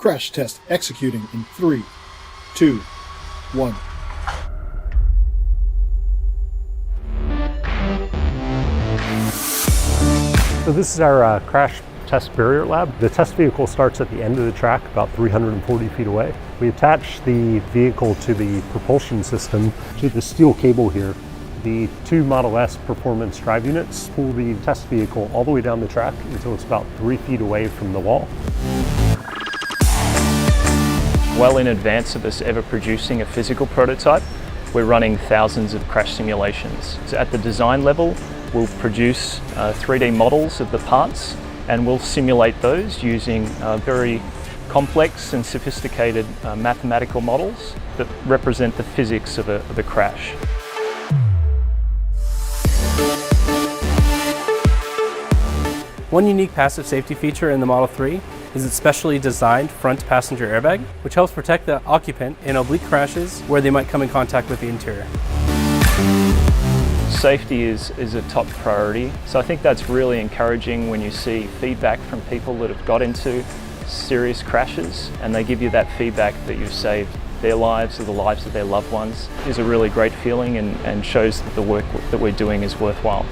Crash test executing in 3, 2, 1. So this is our crash test barrier lab. The test vehicle starts at the end of the track, about 340 feet away. We attach the vehicle to the propulsion system to the steel cable here. The 2 Model S performance drive units pull the test vehicle all the way down the track until it's about 3 feet away from the wall. Well in advance of us ever producing a physical prototype, we're running thousands of crash simulations. So at the design level, we'll produce 3D models of the parts, and we'll simulate those using very complex and sophisticated mathematical models that represent the physics of a crash. One unique passive safety feature in the Model 3 is its specially designed front passenger airbag, which helps protect the occupant in oblique crashes where they might come in contact with the interior. Safety is a top priority, so I think that's really encouraging when you see feedback from people that have got into serious crashes and they give you that feedback that you've saved their lives or the lives of their loved ones. It is a really great feeling and shows that the work that we're doing is worthwhile.